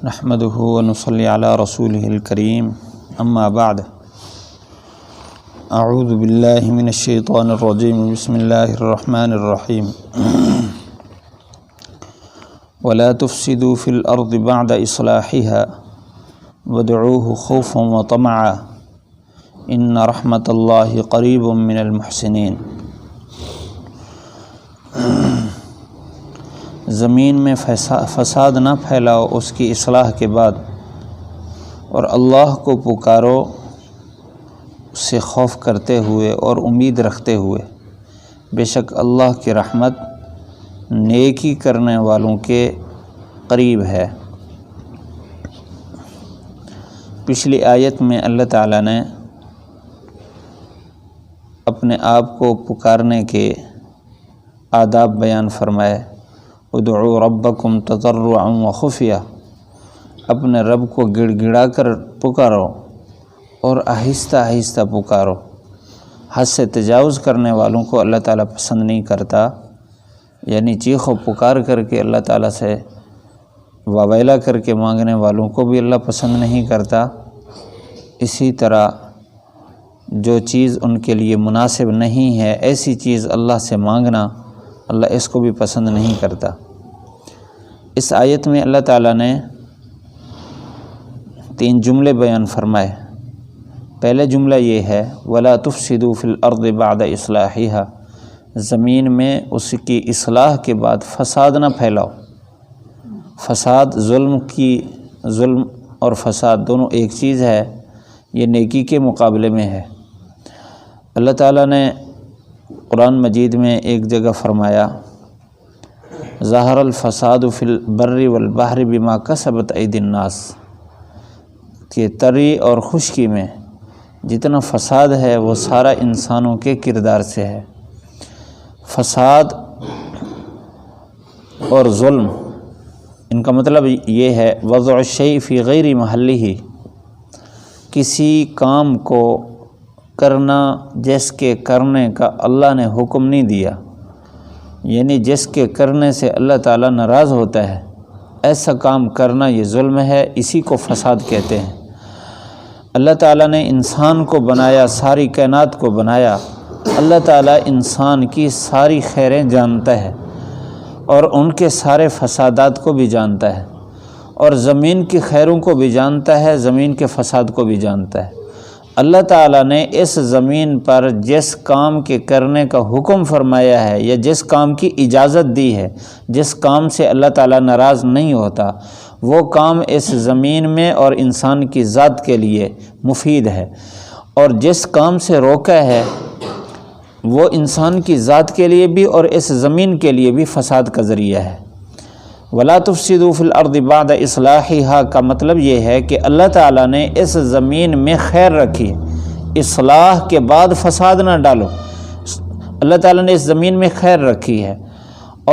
نحمده ونصلي على رسوله الكريم اما بعد اعوذ باللہ من الشیطان الرجیم بسم اللہ الرحمن الرحیم ولا تفسدوا في الارض بعد اصلاحها وادعوه خوفا وطمعا ان رحمت اللہ قریب من المحسنین۔ زمین میں فساد نہ پھیلاؤ اس کی اصلاح کے بعد، اور اللہ کو پکارو اس سے خوف کرتے ہوئے اور امید رکھتے ہوئے، بے شک اللہ کی رحمت نیکی کرنے والوں کے قریب ہے۔ پچھلی آیت میں اللہ تعالیٰ نے اپنے آپ کو پکارنے کے آداب بیان فرمائے۔ ادعوا ربکم تضرعا وخفیہ، اپنے رب کو گڑ گڑا کر پکارو اور آہستہ آہستہ پکارو۔ حد سے تجاوز کرنے والوں کو اللہ تعالیٰ پسند نہیں کرتا، یعنی چیخ و پکار کر کے اللہ تعالیٰ سے واویلا کر کے مانگنے والوں کو بھی اللہ پسند نہیں کرتا۔ اسی طرح جو چیز ان کے لیے مناسب نہیں ہے ایسی چیز اللہ سے مانگنا، اللہ اس کو بھی پسند نہیں کرتا۔ اس آیت میں اللہ تعالیٰ نے 3 جملے بیان فرمائے۔ پہلے جملہ یہ ہے وَلَا تُفْسِدُوا فِي الْأَرْضِ بَعْدَ إِصْلَاحِهَا، زمین میں اس کی اصلاح کے بعد فساد نہ پھیلاؤ۔ فساد ظلم اور فساد دونوں ایک چیز ہے، یہ نیکی کے مقابلے میں ہے۔ اللہ تعالیٰ نے قرآن مجید میں ایک جگہ فرمایا ظہر الفساد فی البر والبحر بما کسبت ایدی الناس، کہ تری اور خشکی میں جتنا فساد ہے وہ سارا انسانوں کے کردار سے ہے۔ فساد اور ظلم، ان کا مطلب یہ ہے وضع الشیء فی غیر محلہ، کسی کام کو کرنا جس کے کرنے کا اللہ نے حکم نہیں دیا، یعنی جس کے کرنے سے اللہ تعالیٰ ناراض ہوتا ہے، ایسا کام کرنا یہ ظلم ہے، اسی کو فساد کہتے ہیں۔ اللہ تعالیٰ نے انسان کو بنایا، ساری کائنات کو بنایا، اللہ تعالیٰ انسان کی ساری خیریں جانتا ہے اور ان کے سارے فسادات کو بھی جانتا ہے، اور زمین کی خیروں کو بھی جانتا ہے، زمین کے فساد کو بھی جانتا ہے۔ اللہ تعالیٰ نے اس زمین پر جس کام کے کرنے کا حکم فرمایا ہے یا جس کام کی اجازت دی ہے، جس کام سے اللہ تعالیٰ ناراض نہیں ہوتا، وہ کام اس زمین میں اور انسان کی ذات کے لیے مفید ہے، اور جس کام سے روکا ہے وہ انسان کی ذات کے لیے بھی اور اس زمین کے لیے بھی فساد کا ذریعہ ہے۔ وَلَا تُفْسِدُوا فِي الْأَرْضِ بَعْدَ إِصْلَاحِهَا کا مطلب یہ ہے کہ اللہ تعالیٰ نے اس زمین میں خیر رکھی، اصلاح کے بعد فساد نہ ڈالو۔ اللہ تعالیٰ نے اس زمین میں خیر رکھی ہے،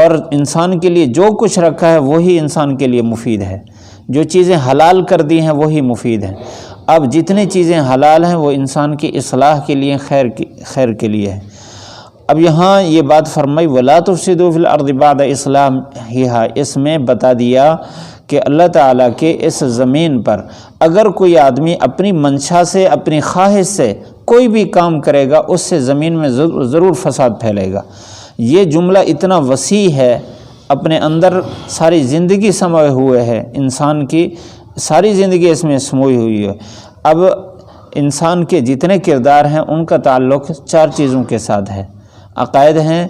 اور انسان کے لیے جو کچھ رکھا ہے وہی انسان کے لیے مفید ہے، جو چیزیں حلال کر دی ہیں وہی مفید ہیں۔ اب جتنی چیزیں حلال ہیں وہ انسان کی اصلاح کے لیے، خیر کے لیے ہے۔ اب یہاں یہ بات فرمائی وَلَا تُفْسِدُوا فِي الْأَرْضِ بَعْدَ إِصْلَاحِهَا، اس میں بتا دیا کہ اللہ تعالیٰ کے اس زمین پر اگر کوئی آدمی اپنی منشا سے، اپنی خواہش سے کوئی بھی کام کرے گا، اس سے زمین میں ضرور فساد پھیلے گا۔ یہ جملہ اتنا وسیع ہے، اپنے اندر ساری زندگی سموئے ہوئے ہے، انسان کی ساری زندگی اس میں سموئی ہوئی ہے۔ اب انسان کے جتنے کردار ہیں ان کا تعلق 4 چیزوں کے ساتھ ہے، عقائد ہیں،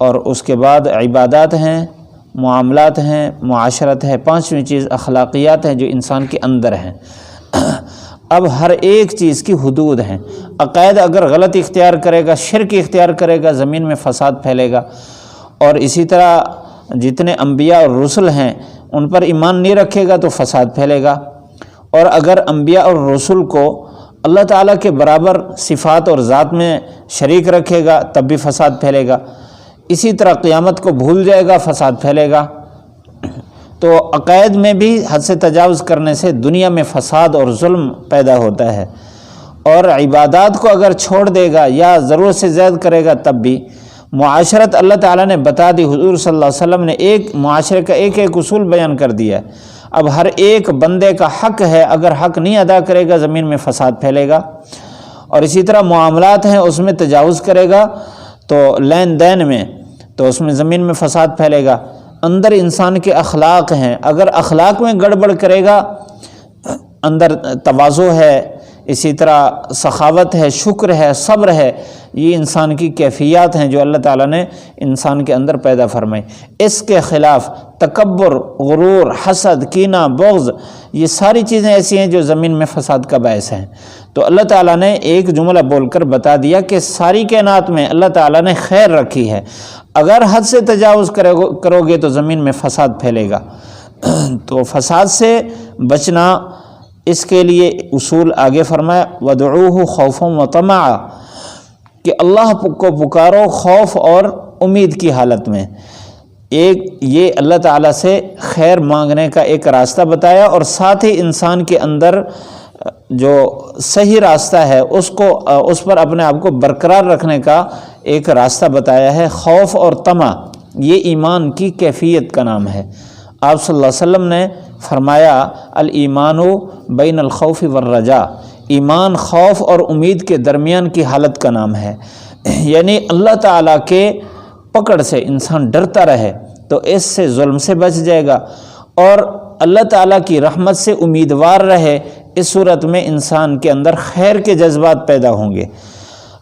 اور اس کے بعد عبادات ہیں، معاملات ہیں، معاشرت ہے، 5ویں چیز اخلاقیات ہیں جو انسان کے اندر ہیں۔ اب ہر ایک چیز کی حدود ہیں۔ عقائد اگر غلط اختیار کرے گا، شرک اختیار کرے گا، زمین میں فساد پھیلے گا، اور اسی طرح جتنے انبیاء اور رسل ہیں ان پر ایمان نہیں رکھے گا تو فساد پھیلے گا، اور اگر انبیاء اور رسل کو اللہ تعالیٰ کے برابر صفات اور ذات میں شریک رکھے گا تب بھی فساد پھیلے گا۔ اسی طرح قیامت کو بھول جائے گا، فساد پھیلے گا۔ تو عقائد میں بھی حد سے تجاوز کرنے سے دنیا میں فساد اور ظلم پیدا ہوتا ہے، اور عبادات کو اگر چھوڑ دے گا یا ضرورت سے زیادہ کرے گا تب بھی معاشرت اللہ تعالیٰ نے بتا دی، حضور صلی اللہ علیہ وسلم نے ایک معاشرے کا ایک اصول بیان کر دیا ہے۔ اب ہر ایک بندے کا حق ہے، اگر حق نہیں ادا کرے گا زمین میں فساد پھیلے گا، اور اسی طرح معاملات ہیں اس میں تجاوز کرے گا تو لین دین میں، تو اس میں زمین میں فساد پھیلے گا۔ اندر انسان کے اخلاق ہیں، اگر اخلاق میں گڑبڑ کرے گا، اندر تواضع ہے، اسی طرح سخاوت ہے، شکر ہے، صبر ہے، یہ انسان کی کیفیات ہیں جو اللہ تعالیٰ نے انسان کے اندر پیدا فرمائی۔ اس کے خلاف تکبر، غرور، حسد، کینہ، بغض، یہ ساری چیزیں ایسی ہیں جو زمین میں فساد کا باعث ہیں۔ تو اللہ تعالیٰ نے ایک جملہ بول کر بتا دیا کہ ساری کائنات میں اللہ تعالیٰ نے خیر رکھی ہے، اگر حد سے تجاوز کرو گے تو زمین میں فساد پھیلے گا۔ تو فساد سے بچنا، اس کے لیے اصول آگے فرمایا وَدْعُوهُ خَوْفًا وَطَمَعًا، کہ اللہ کو پکارو خوف اور امید کی حالت میں۔ ایک یہ اللہ تعالیٰ سے خیر مانگنے کا ایک راستہ بتایا، اور ساتھ ہی انسان کے اندر جو صحیح راستہ ہے اس پر اپنے آپ کو برقرار رکھنے کا ایک راستہ بتایا ہے۔ خوف اور طمع یہ ایمان کی کیفیت کا نام ہے۔ آپ صلی اللہ علیہ وسلم نے فرمایا الایمان بین الخوف والرجاء، ایمان خوف اور امید کے درمیان کی حالت کا نام ہے، یعنی اللہ تعالیٰ کے پکڑ سے انسان ڈرتا رہے تو اس سے ظلم سے بچ جائے گا، اور اللہ تعالیٰ کی رحمت سے امیدوار رہے، اس صورت میں انسان کے اندر خیر کے جذبات پیدا ہوں گے۔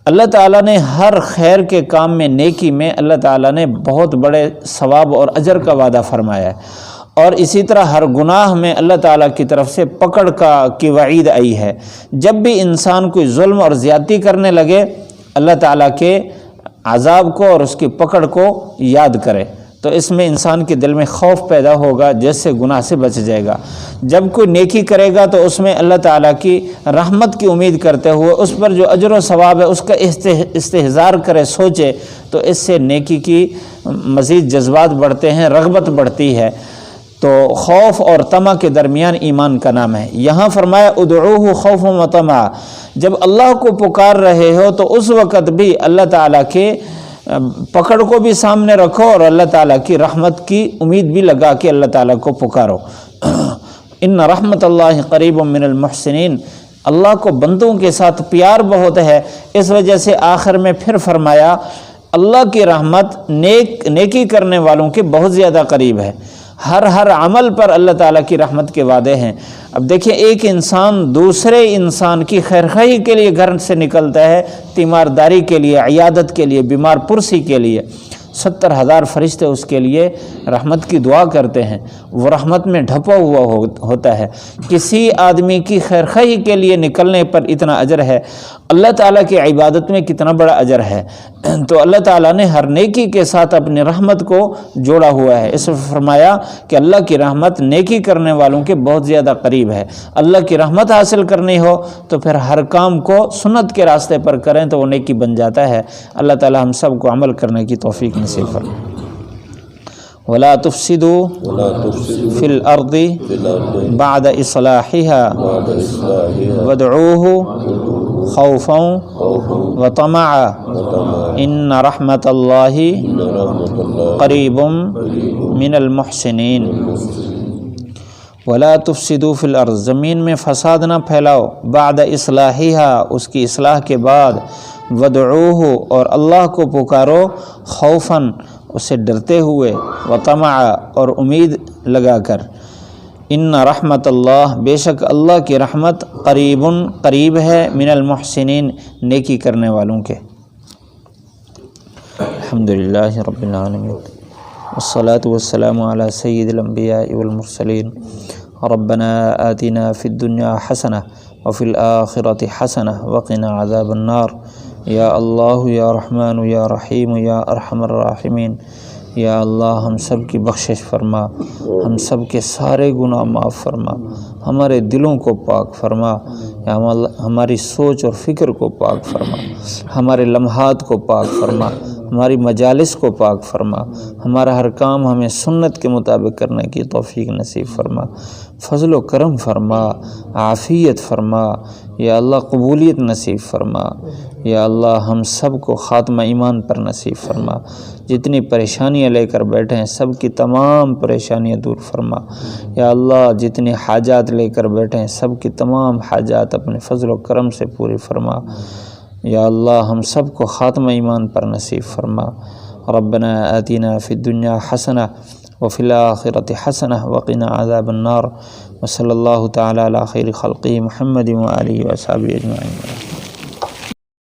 اللہ تعالیٰ نے ہر خیر کے کام میں، نیکی میں اللہ تعالیٰ نے بہت بڑے ثواب اور اجر کا وعدہ فرمایا ہے، اور اسی طرح ہر گناہ میں اللہ تعالیٰ کی طرف سے پکڑ کی وعید آئی ہے۔ جب بھی انسان کوئی ظلم اور زیادتی کرنے لگے، اللہ تعالیٰ کے عذاب کو اور اس کی پکڑ کو یاد کرے تو اس میں انسان کے دل میں خوف پیدا ہوگا، جس سے گناہ سے بچ جائے گا۔ جب کوئی نیکی کرے گا تو اس میں اللہ تعالیٰ کی رحمت کی امید کرتے ہوئے اس پر جو اجر و ثواب ہے اس کا استحضار کرے، سوچے، تو اس سے نیکی کی مزید جذبات بڑھتے ہیں، رغبت بڑھتی ہے۔ تو خوف اور طمع کے درمیان ایمان کا نام ہے۔ یہاں فرمایا ادعوہ خوفا وطمعا، جب اللہ کو پکار رہے ہو تو اس وقت بھی اللہ تعالیٰ کے پکڑ کو بھی سامنے رکھو اور اللہ تعالیٰ کی رحمت کی امید بھی لگا کے اللہ تعالیٰ کو پکارو۔ ان رحمت اللہ قریب من المحسنین، اللہ کو بندوں کے ساتھ پیار بہت ہے، اس وجہ سے آخر میں پھر فرمایا اللہ کی رحمت نیکی کرنے والوں کے بہت زیادہ قریب ہے۔ ہر عمل پر اللہ تعالیٰ کی رحمت کے وعدے ہیں۔ اب دیکھیں، ایک انسان دوسرے انسان کی خیرخواہی کے لیے گھر سے نکلتا ہے، تیمارداری کے لیے، عیادت کے لیے، بیمار پرسی کے لیے، 70,000 فرشتے اس کے لیے رحمت کی دعا کرتے ہیں، وہ رحمت میں ڈھپا ہوا ہوتا ہے۔ کسی آدمی کی خیرخواہی کے لیے نکلنے پر اتنا اجر ہے، اللہ تعالیٰ کی عبادت میں کتنا بڑا اجر ہے۔ تو اللہ تعالیٰ نے ہر نیکی کے ساتھ اپنی رحمت کو جوڑا ہوا ہے۔ اس میں فرمایا کہ اللہ کی رحمت نیکی کرنے والوں کے بہت زیادہ قریب ہے۔ اللہ کی رحمت حاصل کرنی ہو تو پھر ہر کام کو سنت کے راستے پر کریں تو وہ نیکی بن جاتا ہے۔ اللہ تعالیٰ ہم سب کو عمل کرنے کی توفیق نصیب فرمائے۔ وَلَا تُفْسِدُوا فِي الْأَرْضِ بَعْدَ إِصْلَاحِهَا وَادْعُوهُ خَوْفًا وَطَمَعًا إِنَّ رَحْمَتَ اللَّهِ قَرِيبٌ مِّنَ الْمُحْسِنِينَ۔ وَلَا تُفْسِدُوا فِي الْأَرْضِ، زمین میں فساد نہ پھیلاؤ، بعد اصلاحها، اس کی اصلاح کے بعد، وَادْعُوهُ، اور اللہ کو پکارو، خوفاً، اس سے ڈرتے ہوئے، وطمعا، اور امید لگا کر۔ ان رحمت اللہ، بے شک اللہ کی رحمت، قریب ہے، من المحسنین، نیکی کرنے والوں کے۔ الحمدللہ رب العالمین، والصلاة والسلام علی سید الانبیاء والمرسلین۔ ربنا آتنا فی الدنیا حسنہ وفی الآخرۃ حسنہ وقنا عذاب النار۔ یا اللہ یا رحمن یا رحیم یا ارحم الراحمین، یا اللہ ہم سب کی بخشش فرما، ہم سب کے سارے گناہ معاف فرما، ہمارے دلوں کو پاک فرما، یا ہماری سوچ اور فکر کو پاک فرما، ہمارے لمحات کو پاک فرما، ہماری مجالس کو پاک فرما، ہمارا ہر کام ہمیں سنت کے مطابق کرنے کی توفیق نصیب فرما، فضل و کرم فرما، عافیت فرما، یا اللہ قبولیت نصیب فرما، یا اللہ ہم سب کو خاتمہ ایمان پر نصیب فرما، جتنی پریشانیاں لے کر بیٹھے ہیں سب کی تمام پریشانیاں دور فرما، یا اللہ جتنی حاجات لے کر بیٹھے ہیں سب کی تمام حاجات اپنے فضل و کرم سے پوری فرما، یا اللہ ہم سب کو خاتمہ ایمان پر نصیب فرما۔ ربنا آتنا فی الدنیا حسنہ وفی الآخرۃ حسنہ وقنا عذاب النار، وصلی اللہ تعالی علی خیر خلقہ محمد وآلہ وصحبہ اجمعین۔